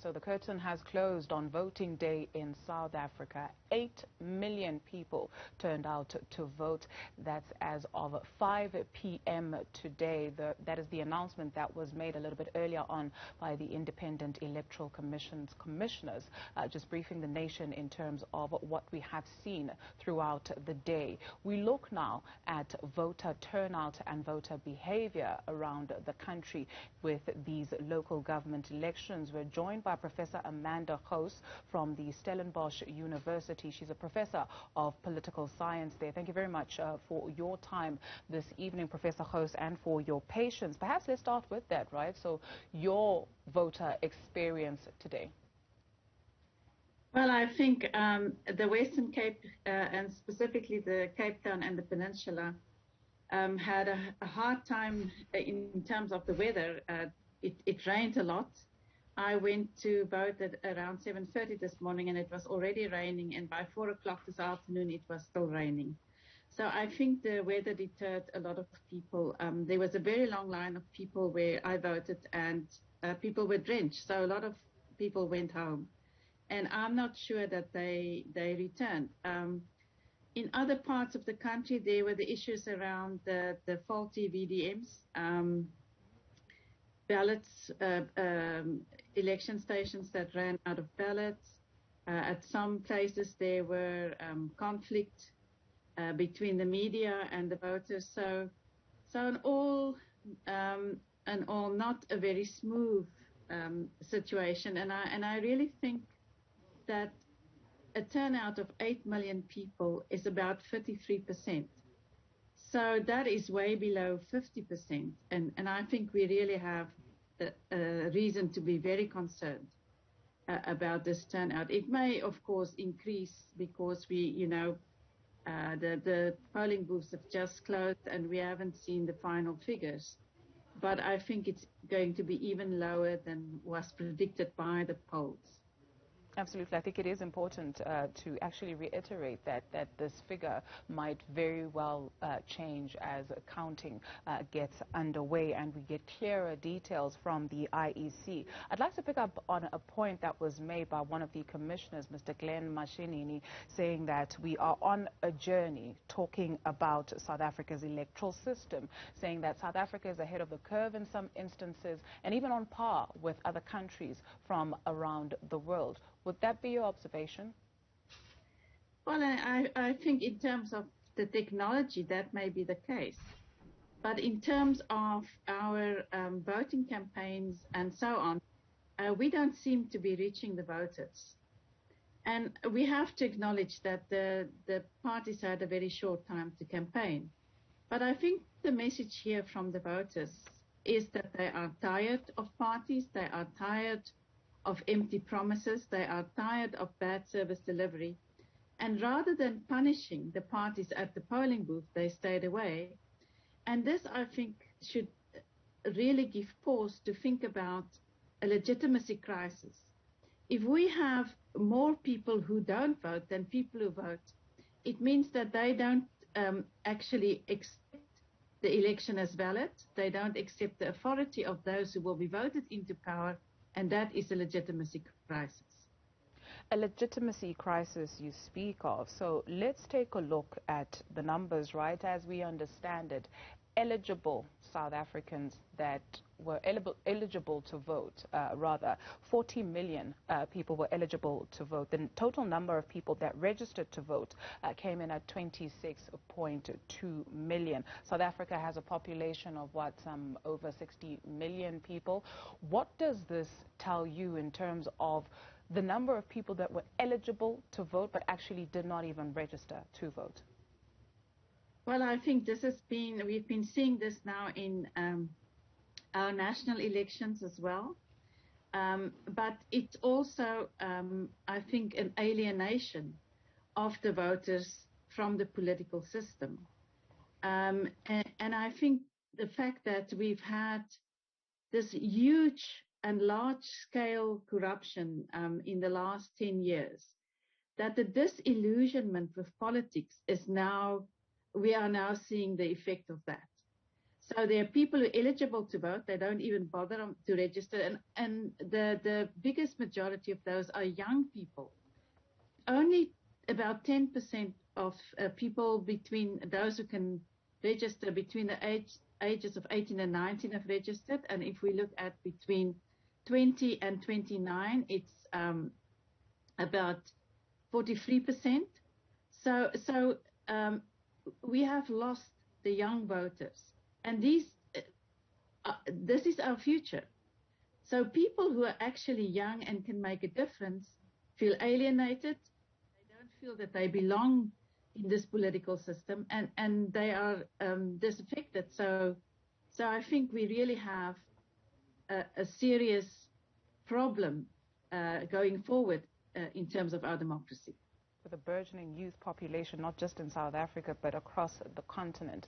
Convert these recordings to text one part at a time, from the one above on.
So the curtain has closed on voting day in South Africa. 8 million people turned out to vote. That's as of 5 p.m. today. That is the announcement that was made a little bit earlier on by the Independent Electoral Commission's commissioners, just briefing the nation in terms of what we have seen throughout the day. We look now at voter turnout and voter behavior around the country with these local government elections. We're joined by Professor Amanda Gous from the Stellenbosch University. She's a professor of political science there. Thank you very much for your time this evening, Professor Gous, and for your patience. Perhaps let's start with that, right? So your voter experience today. Well, I think the Western Cape and specifically the Cape Town and the Peninsula had a hard time in terms of the weather. It rained a lot. I went to vote at around 7:30 this morning and it was already raining, and by 4 o'clock this afternoon it was still raining. So I think the weather deterred a lot of people. There was a very long line of people where I voted, and people were drenched. So a lot of people went home, and I'm not sure that they returned. In other parts of the country, there were the issues around the faulty VDMs, ballots, election stations that ran out of ballots. At some places, there were conflict between the media and the voters. So in all, not a very smooth situation. And I really think that a turnout of 8 million people is about 33%. So that is way below 50%. And I think we really have a reason to be very concerned about this turnout. It may, of course, increase because the polling booths have just closed and we haven't seen the final figures. But I think it's going to be even lower than was predicted by the polls. Absolutely. I think it is important to actually reiterate that this figure might very well change as counting gets underway and we get clearer details from the IEC. I'd like to pick up on a point that was made by one of the commissioners, Mr. Glenn Mashinini, saying that we are on a journey talking about South Africa's electoral system, saying that South Africa is ahead of the curve in some instances and even on par with other countries from around the world. Would that be your observation? Well, I think in terms of the technology, that may be the case. But in terms of our voting campaigns and so on, we don't seem to be reaching the voters. And we have to acknowledge that the parties had a very short time to campaign. But I think the message here from the voters is that they are tired of parties, they are tired of empty promises, they are tired of bad service delivery. And rather than punishing the parties at the polling booth, they stayed away. And this, I think, should really give pause to think about a legitimacy crisis. If we have more people who don't vote than people who vote, it means that they don't actually accept the election as valid. They don't accept the authority of those who will be voted into power. And that is a legitimacy crisis. A legitimacy crisis you speak of. So let's take a look at the numbers, right, as we understand it. Eligible South Africans that were eligible to vote, 40 million people were eligible to vote. The total number of people that registered to vote came in at 26.2 million. South Africa has a population of some over 60 million people. What does this tell you in terms of the number of people that were eligible to vote but actually did not even register to vote? Well, I think we've been seeing this now in our national elections as well. But it's also, I think, an alienation of the voters from the political system. And I think the fact that we've had this huge and large-scale corruption in the last 10 years, that the disillusionment with politics is now, we are now seeing the effect of that. So there are people who are eligible to vote. They don't even bother to register. And the biggest majority of those are young people. Only about 10% of people between those who can register between the ages of 18 and 19 have registered. And if we look at between 20 and 29, it's about 43%. So we have lost the young voters. And this is our future. So people who are actually young and can make a difference feel alienated. They don't feel that they belong in this political system, and they are disaffected. So I think we really have a serious problem going forward in terms of our democracy. With a burgeoning youth population, not just in South Africa, but across the continent,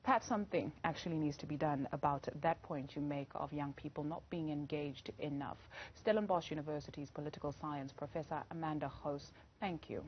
perhaps something actually needs to be done about that point you make of young people not being engaged enough. Stellenbosch University's political science professor Amanda Gous, thank you.